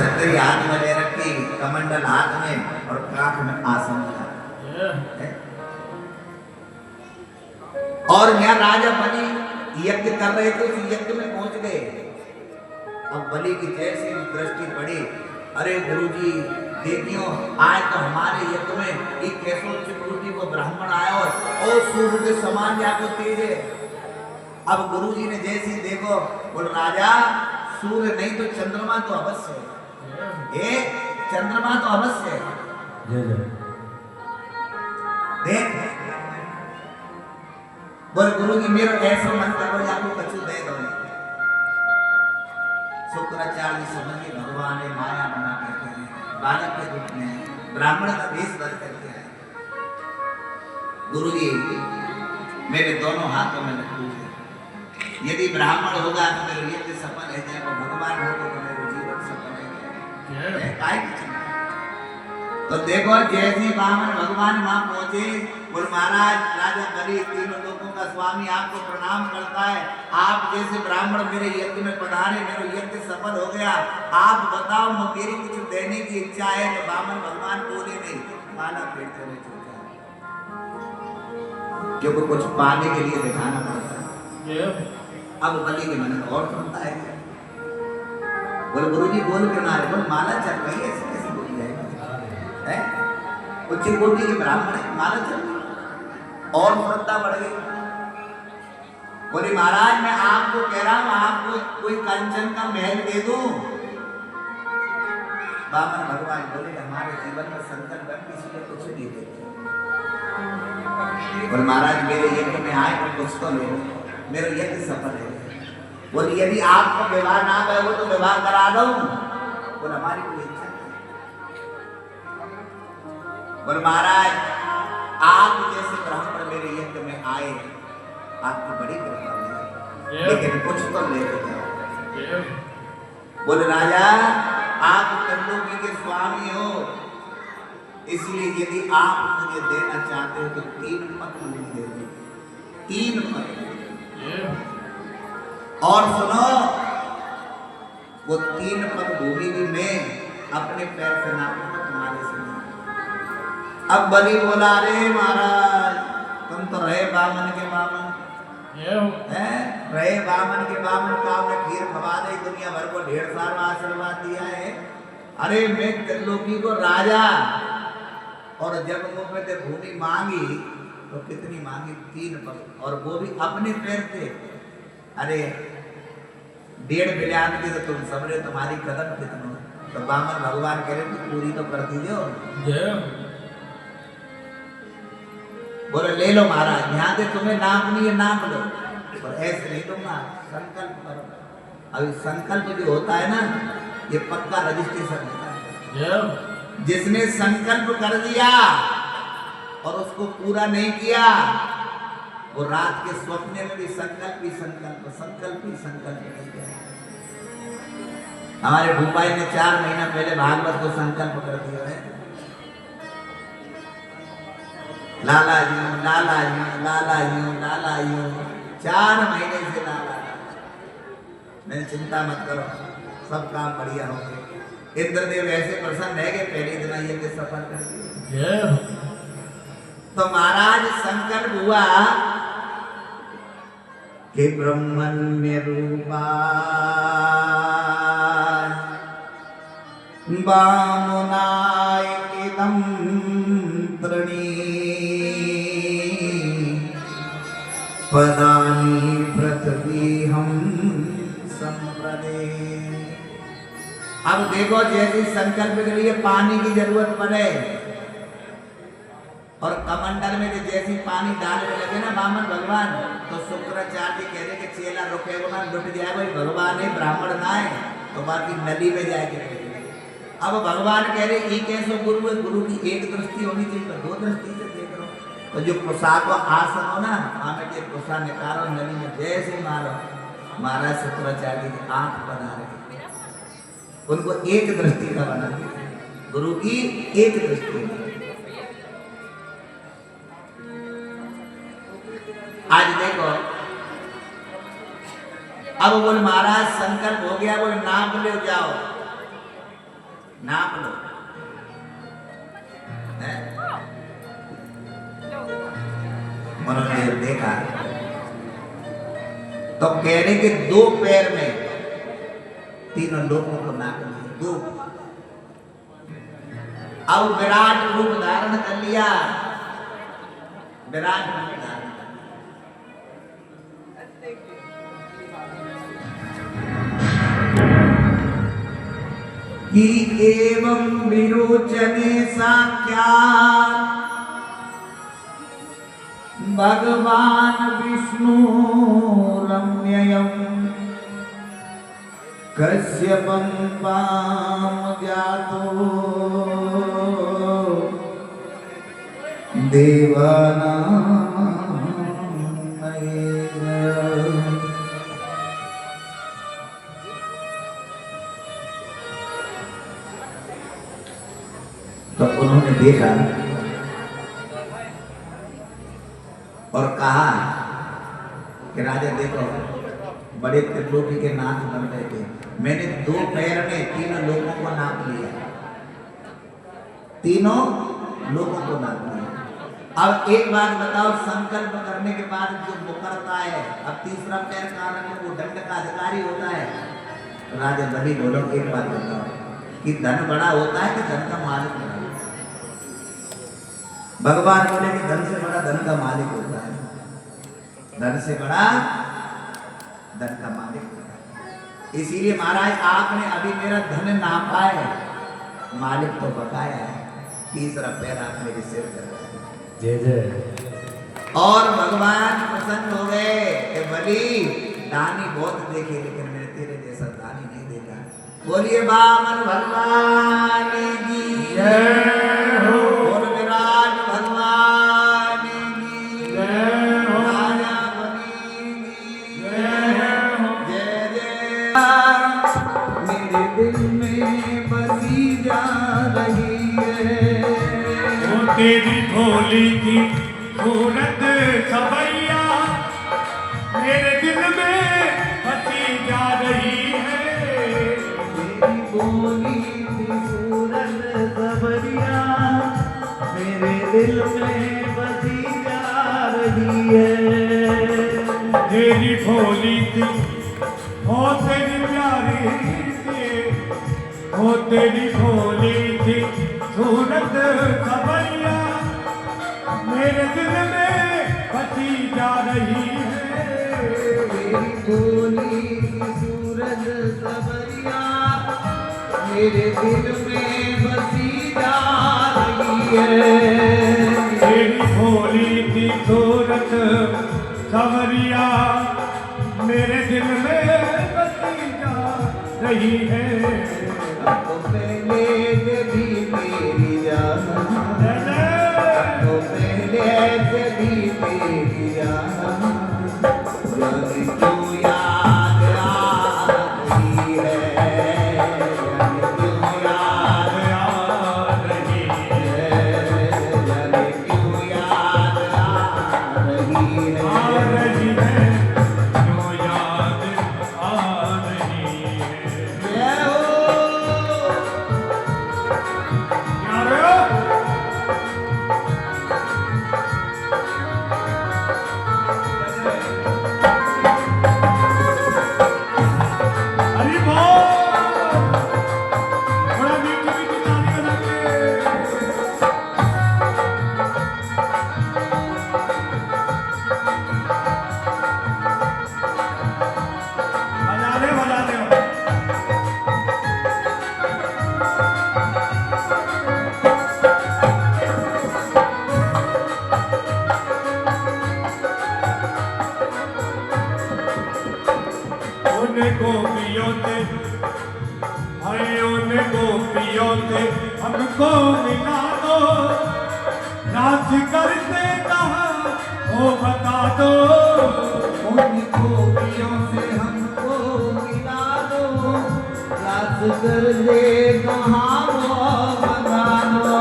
छतरी हाथ में ले रखी, कमंडल हाथ में और काख में आसन लगा। और यहाँ राजा बलि यज्ञ कर रहे थे, उस यज्ञ में पहुंच गए। अब बलि की जैसी दृष्टि पड़ी, अरे गुरुजी देखियो आज तो हमारे यज्ञ में एक कैसो चिपरूटी को ब्राह्मण आया और सूर्य के समान जाको तेज है। अब गुरुजी ने जैसी देखो, बोल राजा सूर्य नहीं तो चंद्रमा तो अवश्य है, चंद्रमा तो अवश्य है। देख बोल गुरुजी मेरा ऐसा मन करो आपको कछु दे दो। शुक्राचार्य समझिए भगवान ने माया बना के बालक के रूप में ब्राह्मण का वेश धर करके आए। गुरुजी मेरे दोनों हाथों में लड्डू है, यदि ब्राह्मण होगा तो मेरे यज्ञ सफल है जाएगा, भगवान होगा तो मेरे जीवन सफल है जाएगा। तो देखो जैसे बामन भगवान वहां पहुंचे, बोल महाराज राजा बलि तीनों लोगों का स्वामी आपको प्रणाम करता है। आप जैसे ब्राह्मण मेरे यज्ञ में पधारे, मेरा यज्ञ सफल हो गया। आप बताओ मेरी कुछ देने की इच्छा है। तो बामन भगवान बोले नहीं, माला पेट में छूटा, क्योंकि कुछ पाने के लिए दिखाना पड़ता है। अब बलि के मन में और सुनता है, बोले गुरुजी बोल के ना, बोल माला चल रही है, ऐसे कैसे बोली जाएगी, उच्च कोटि के ब्राह्मण है, माला चल रही और श्रद्धा बढ़ गई। बोले महाराज मैं आपको कह रहा हूं आपको कोई कंचन का महल दे दूं। बामन भगवान बोले हमारे जीवन में संकल्प है किसी को कुछ नहीं देते। बोले महाराज मेरे यज्ञ में आए तो कुछ तो लो, मेरा यज्ञ सफल है। बोले यदि आपको विवाह ना गए हो तो विवाह करा दो। बोले हमारी कोई इच्छा नहीं। बोले महाराज आप जैसे ब्राह्मण मेरे यज्ञ में आए, आपकी बड़ी कृपा है, लेकिन कुछ तो लेके जाओ। बोले राजा आप त्रिलोकी के स्वामी हो, इसलिए यदि आप मुझे देना चाहते हो तो 3 पग मुझे दे दो, 3 पग। और सुनो वो 3 पग भूमि भी मैं अपने पैर से नापूंगा, तुम्हारे से। अब बलि बोला रे महाराज तुम तो रहे बामन के बामन हैं, रहे बामन के बामन का आपने खीर खवा दे, दुनिया भर को ढेर सारा आशीर्वाद दिया है। अरे मैं त्रिलोकी को राजा, और जब मुझ में भूमि मांगी तो कितनी मांगी, 3 पग, और वो भी अपने पैर से। अरे 1.5 बिलियन की तो तुम समझे, तुम्हारी कदम कितना। तो बामन भगवान कह रहे पूरी तो कर दीजिए। बोले ले लो महाराज, यहाँ से तुम्हें नापनी है नाप लो, और ऐसे नहीं दूंगा, संकल्प करो। अभी संकल्प जो होता है ना ये पक्का रजिस्ट्रेशन होता है। जिसने संकल्प कर दिया और उसको पूरा नहीं किया, वो रात के स्वप्न में भी संकल्प ही संकल्प, संकल्प ही संकल्प नहीं किया। हमारे भूपाई ने 4 महीना पहले भागवत को संकल्प कर दिया है, लाला यूं लाला यूं लाला यूं लाला यूं, 4 महीने से लाला। मैंने चिंता मत करो, सब काम बढ़िया होंगे। इंद्रदेव ऐसे प्रसन्न है कि पहले दिन यज्ञ सफल कर दिया। तो महाराज संकल्प हुआ कि ब्रह्मण्य रूपा बामुनाय इदं त्रणी पदानि पृथ्वी हम संप्रदे। अब देखो जैसे संकल्प के लिए पानी की जरूरत पड़े, और कमंडल में जैसी पानी डालने लगे ना बामन भगवान, तो शुक्राचार्य कह रहे कि चेला रुकेगा ना, लुट जाए भाई भगवान है, ब्राह्मण ना है तो बाकी नदी में जाके। अब भगवान कह रहे एक ऐसा गुरु है, गुरु की एक दृष्टि होनी चाहिए, तो 2 दृष्टि से देख रहा हूं। तो जो पोशाक आसन हो ना, हमें के पोषा निकालो, नदी में जैसे मारो, महाराज शुक्राचार्य की आंख बना रहे, उनको एक दृष्टि का बना, गुरु की एक दृष्टि। आज देखो अब बोल महाराज संकल्प हो गया, बोल नाप ले जाओ। नाप लो। है? उन्होंने जब देखा तो कह रहे कि 2 पैर में तीनों लोगों को नाप लिया। 2 अब विराट रूप धारण कर लिया। विराट रूप धारण कि एवं विरोचने साख्यात भगवान विष्णु रम्ययम् कश्यपं पाम जातो देवानां नयेन। तो उन्होंने देखा और कहा कि राजा देखो, बड़े त्रिलोकी के नाथ बन रहे थे, मैंने 2 पैर में तीनों लोगों को नाप लिया। तीनों लोगों को नाप लिया। अब एक बात बताओ, संकल्प करने के बाद जो मुकरता है, अब तीसरा पैर कहाँ रखे, वो दंड का अधिकारी होता है। राजा बलि बोलो, एक बात बताओ कि धन बड़ा होता है कि धन का मालिक बड़ा? भगवान बोले कि धन से बड़ा धन का मालिक होता है। धन से बड़ा धन का मालिक होता है। इसीलिए महाराज आपने अभी मेरा धन नापा है, मालिक तो बकाया है। तीसरा पैर आप मेरे सिर पर जय जय। और भगवान प्रसन्न हो गए कि बलि दानी बहुत देखे, लेकिन मैंने तेरे जैसा दानी नहीं देखा। बोलिए वामन भगवान की जय हो। और विराट भगवान की जय हो। राजा बलि की जय हो। जय जय। मेरे दिल में बसी जा रही है वो तेरी भोली की सूरत सवैया, मेरे दिल में बसी जा रही है। तेरी भोली की सूरत सवैया, मेरे दिल में बसी जा रही है। तेरी भोली थी हो तेरी प्यारी थी, हो तेरी भोली थी सूरत सवैया, मेरे दिल में बसी जा रही है। तेरी भोली की सूरत सवैया, मेरे दिल में बसी जा रही है। तेरी भोली की सूरत सवरिया, मेरे दिल में बसी जा रही है। अब पहले से भी मेरी जान, तो पहले से भी मेरी जान, जाने क्यों याद आ रही है, जाने क्यों याद आ रही है, जाने क्यों याद आ रही है। क्यों याद आ रही है। जय हो। यार अरे बोल, बड़ा मीठी मीठी ताली बजा के बजा ले। गोपियों थे भाइयों ने गोपियों थे हमको मिला दो, नाच करते कहा वो बता दो। उन गोपियों से हमको मिला दो, रात कर दे कहाँ वो बता दो।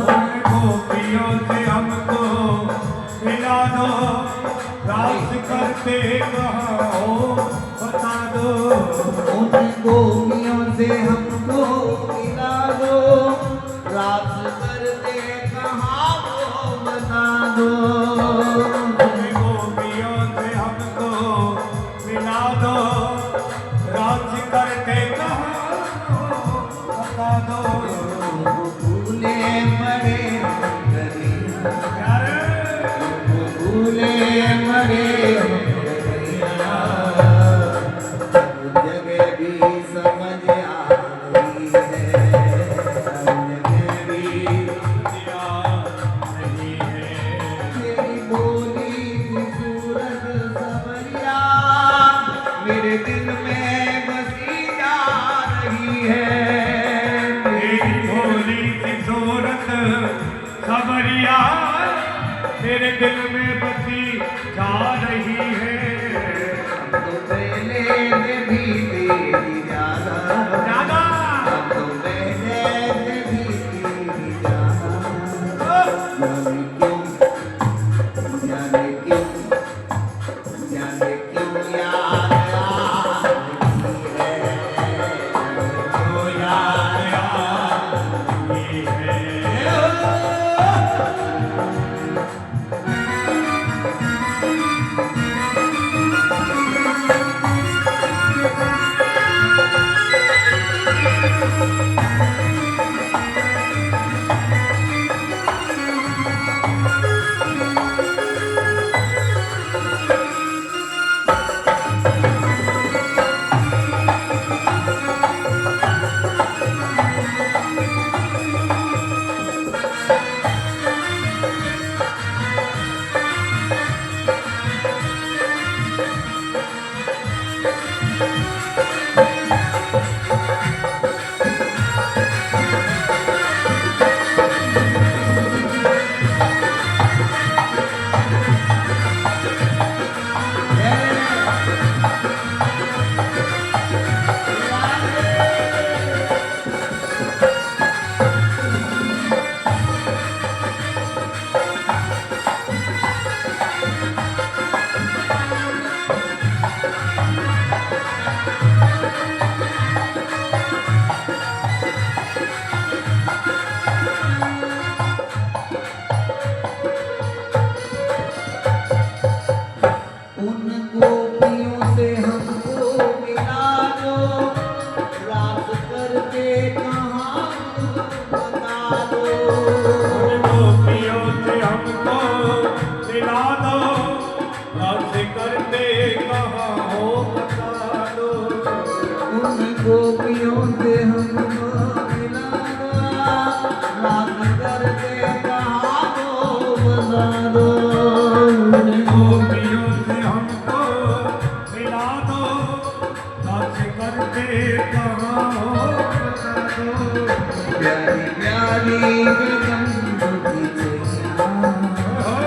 उन गोपियों से हमको मिला दो, रात करते कहा वो बता दो। उन गोपियों से हमको मिला दो भूले बड़े करिया प्यारे भूले बड़े करिया जगह भी समझ आ रही है जगह भी दिया नहीं है तेरी बोली की सूरत सबरिया मेरे दिल में बसी जा रही है तेरी भोली सी सूरत खबरिया तेरे दिल में बसी जा रही है तो पहले से भी तेरी ज्यादा ज्यादा तो पहले से भी तेरी ज्यादा जाने क्यों जाने क्यों याद आ रही है तो याद आती है उन गोपियों से हमको मिला दो रात करके कहाँ बता दो गोपियों से हमको मिला दो अर्ज करते कहाँ हो बता दो उन गोपियों से हमको मिला दो रात करके कहाँ को बता दो गोपियों से हमको मिला दो अर्ज करते कहाँ हो बता दो प्यारी प्यारी कदम की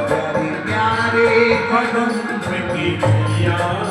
प्यारी प्यारे कदम की छैया